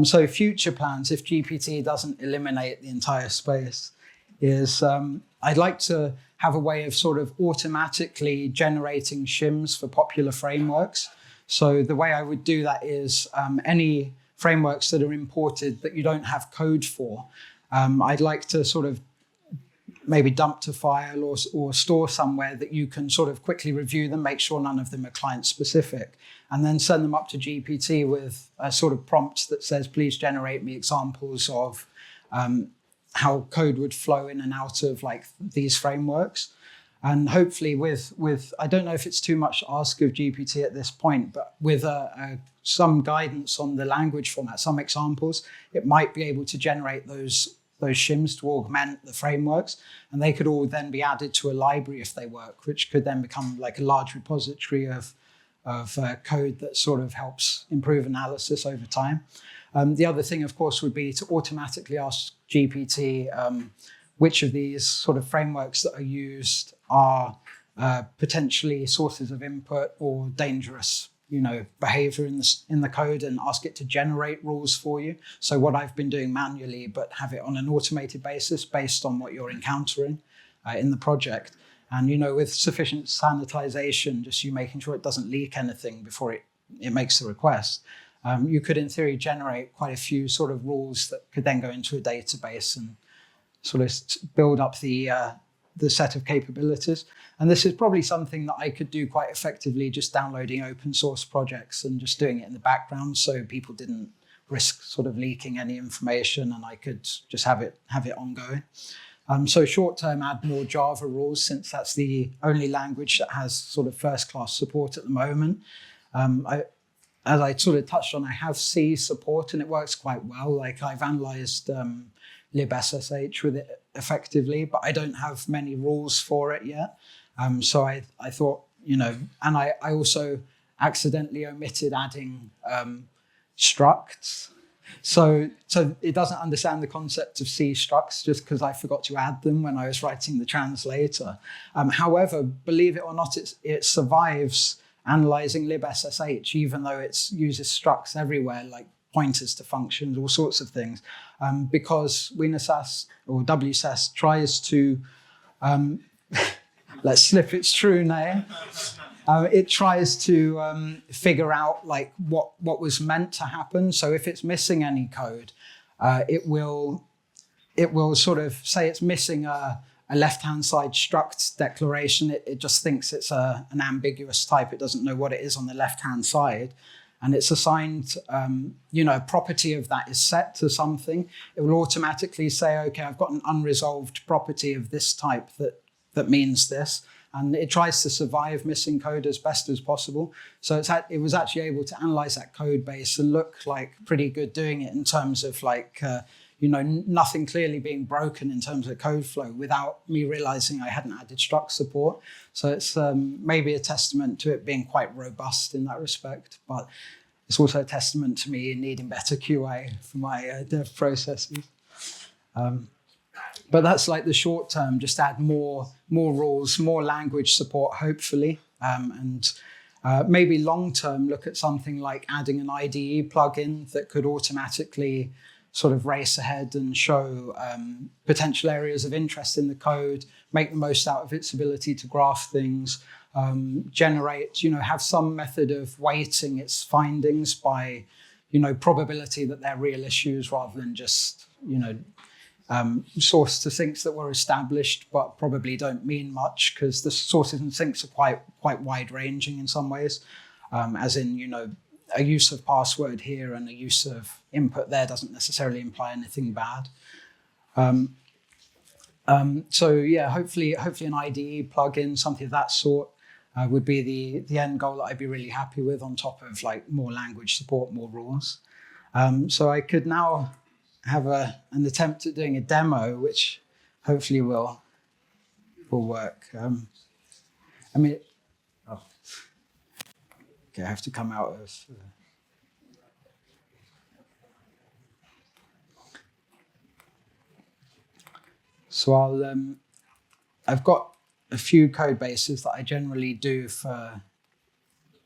So future plans, if GPT doesn't eliminate the entire space, is I'd like to have a way of sort of automatically generating shims for popular frameworks. So the way I would do that is any frameworks that are imported that you don't have code for, I'd like to sort of maybe dump to file or store somewhere that you can sort of quickly review them, make sure none of them are client specific, and then send them up to GPT with a sort of prompt that says, please generate me examples of how code would flow in and out of like these frameworks. And hopefully with I don't know if it's too much to ask of GPT at this point, but with some guidance on the language format, some examples, it might be able to generate those shims to augment the frameworks, and they could all then be added to a library if they work, which could then become like a large repository of code that sort of helps improve analysis over time. The other thing, of course, would be to automatically ask GPT which of these sort of frameworks that are used are potentially sources of input or dangerous, behavior in the code, and ask it to generate rules for you. So what I've been doing manually, but have it on an automated basis based on what you're encountering in the project. And, with sufficient sanitization, just you making sure it doesn't leak anything before it makes the request, you could, in theory, generate quite a few sort of rules that could then go into a database and sort of build up the set of capabilities. And this is probably something that I could do quite effectively, just downloading open source projects and just doing it in the background so people didn't risk sort of leaking any information, and I could just have it ongoing. So short term, add more Java rules, since that's the only language that has sort of first class support at the moment. As I sort of touched on, I have C support and it works quite well. Like I've analyzed libSSH with it effectively, but I don't have many rules for it yet. So I thought, and I also accidentally omitted adding structs. So it doesn't understand the concept of C structs just because I forgot to add them when I was writing the translator. However, believe it or not, it survives analyzing libSSH, even though it uses structs everywhere, like pointers to functions, all sorts of things, because wienerSAST or wSAST tries to, let's slip its true name, It tries to figure out like what was meant to happen. So if it's missing any code, it will sort of say it's missing a left-hand side struct declaration. It just thinks it's an ambiguous type. It doesn't know what it is on the left-hand side. And it's assigned, property of that is set to something. It will automatically say, okay, I've got an unresolved property of this type that means this. And it tries to survive missing code as best as possible. So it was actually able to analyze that code base and look like pretty good doing it in terms of like, nothing clearly being broken in terms of code flow without me realizing I hadn't added struct support. So it's maybe a testament to it being quite robust in that respect, but it's also a testament to me needing better QA for my dev processes. But that's like the short term, just add more rules, more language support, hopefully. And maybe long term, look at something like adding an IDE plugin that could automatically sort of race ahead and show potential areas of interest in the code, make the most out of its ability to graph things, generate, have some method of weighting its findings by, probability that they're real issues rather than just, source to sinks that were established but probably don't mean much because the sources and sinks are quite wide ranging in some ways, as in, a use of password here and a use of input there doesn't necessarily imply anything bad. So yeah, hopefully an IDE plugin, something of that sort, would be the end goal that I'd be really happy with on top of like more language support, more rules. So I could now have an attempt at doing a demo, which hopefully will work. Okay, I have to come out of... So I've got a few code bases that I generally do for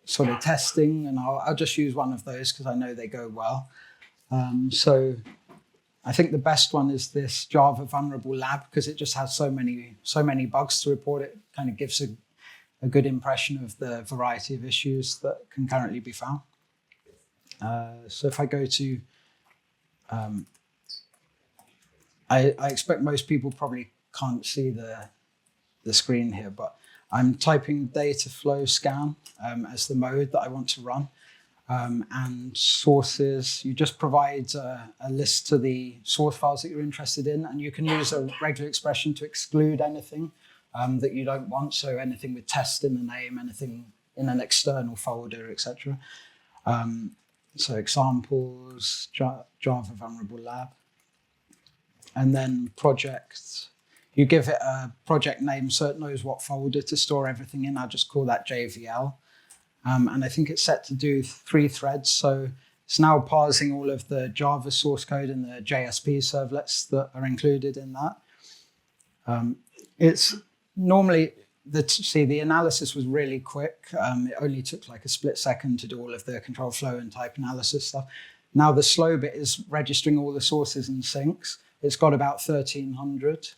sort of testing, and I'll just use one of those because I know they go well. So I think the best one is this Java vulnerable lab because it just has so many bugs to report. It kind of gives a good impression of the variety of issues that can currently be found. So if I go to, I expect most people probably can't see the screen here, but I'm typing dataflow scan as the mode that I want to run. And sources, you just provide a list to the source files that you're interested in, and you can use a regular expression to exclude anything that you don't want. So anything with test in the name, anything in an external folder, etc. So examples, Java vulnerable lab. And then project, you give it a project name so it knows what folder to store everything in. I'll just call that JVL. And I think it's set to do 3 threads. So it's now parsing all of the Java source code and the JSP servlets that are included in that. It's normally, the analysis was really quick. It only took like a split second to do all of the control flow and type analysis stuff. Now the slow bit is registering all the sources and sinks. It's got about 1,300,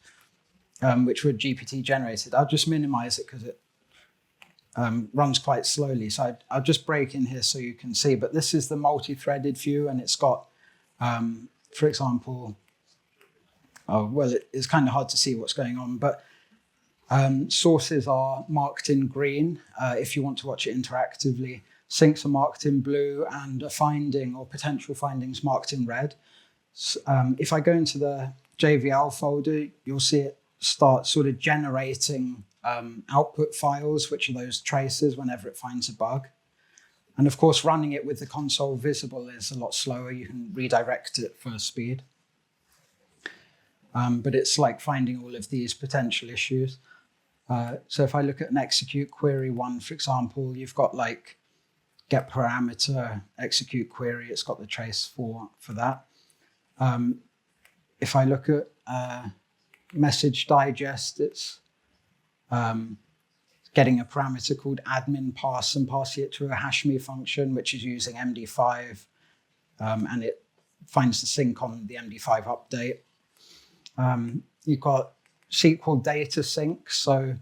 which were GPT generated. I'll just minimize it because it runs quite slowly. So I'll just break in here so you can see. But this is the multi-threaded view, and it's got, for example, it's kind of hard to see what's going on, but sources are marked in green if you want to watch it interactively. Sinks are marked in blue, and a finding or potential findings marked in red. If I go into the JVL folder, you'll see it start sort of generating output files, which are those traces whenever it finds a bug. And of course, running it with the console visible is a lot slower. You can redirect it for speed. But it's like finding all of these potential issues. So if I look at an execute query one, for example, you've got like get parameter, execute query, it's got the trace for that. If I look at message digest, it's getting a parameter called admin pass and passing it to a hashme function, which is using MD5, and it finds the sync on the MD5 update. You've got SQL data sync, so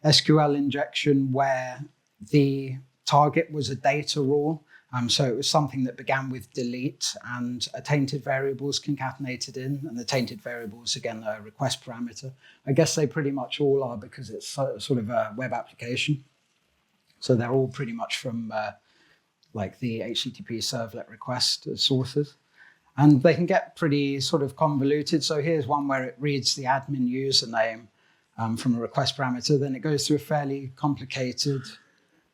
SQL injection where The target was a data rule. So it was something that began with delete and a tainted variables concatenated in, and the tainted variables, again, a request parameter. I guess they pretty much all are because it's sort of a web application. So they're all pretty much from like the HTTP servlet request sources. And they can get pretty sort of convoluted. So here's one where it reads the admin username from a request parameter. Then it goes through a fairly complicated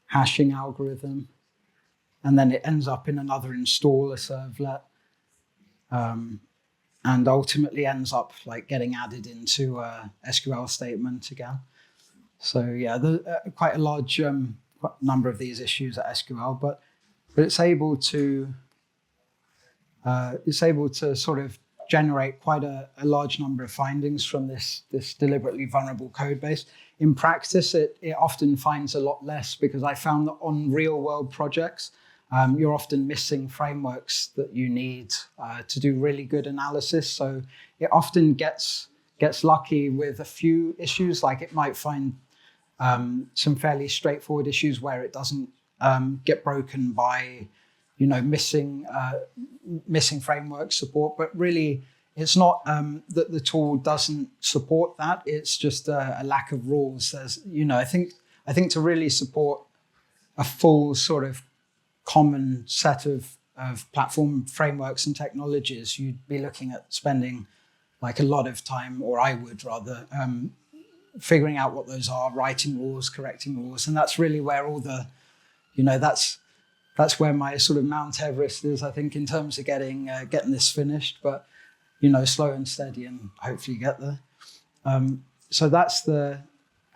hashing algorithm. And then it ends up in another installer servlet, and ultimately ends up like getting added into a SQL statement again. So yeah, there's quite a large number of these issues at SQL, but it's able to sort of generate quite a large number of findings from this deliberately vulnerable code base. In practice, it often finds a lot less, because I found that on real world projects, you're often missing frameworks that you need to do really good analysis. So it often gets lucky with a few issues. Like it might find some fairly straightforward issues where it doesn't get broken by, missing framework support. But really, it's not that the tool doesn't support that. It's just a lack of rules. There's, I think to really support a full sort of common set of platform frameworks and technologies, you'd be looking at spending like a lot of time, or I would rather, figuring out what those are, writing rules, correcting rules. And that's really where all the, that's where my sort of Mount Everest is, I think, in terms of getting this finished. But, slow and steady, and hopefully get there. So that's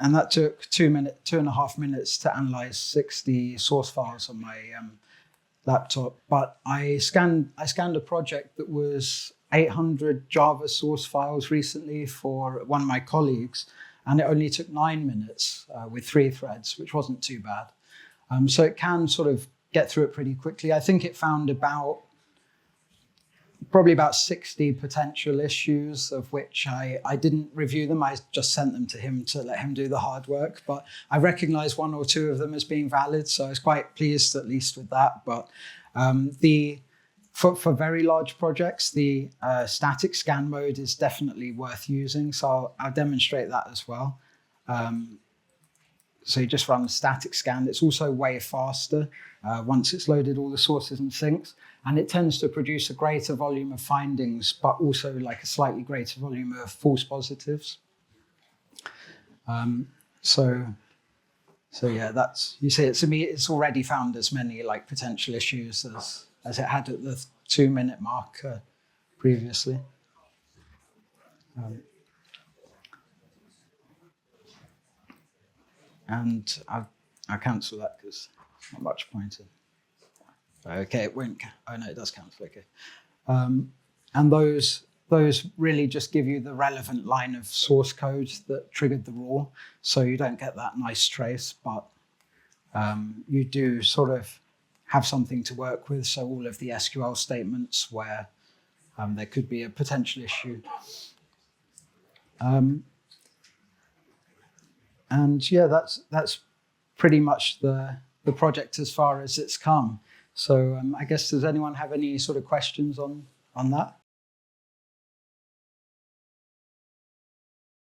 and that took 2.5 minutes to analyze 60 source files on my laptop. But I scanned a project that was 800 Java source files recently for one of my colleagues, and it only took 9 minutes with 3 threads, which wasn't too bad. So it can sort of get through it pretty quickly. I think it found probably about 60 potential issues, of which I didn't review them. I just sent them to him to let him do the hard work. But I recognized 1 or 2 of them as being valid, so I was quite pleased at least with that. But for very large projects, the static scan mode is definitely worth using. So I'll demonstrate that as well. So you just run a static scan. It's also way faster once it's loaded all the sources and sinks. And it tends to produce a greater volume of findings, but also like a slightly greater volume of false positives. So yeah, you see, it's already found as many like potential issues as it had at the 2-minute mark previously. And I'll cancel that because there's not much point in. Okay, it won't. Oh no, it does cancel. Okay, and those really just give you the relevant line of source code that triggered the rule, so you don't get that nice trace, but you do sort of have something to work with. So all of the SQL statements where there could be a potential issue. And yeah, that's pretty much the project as far as it's come. So I guess, does anyone have any sort of questions on that?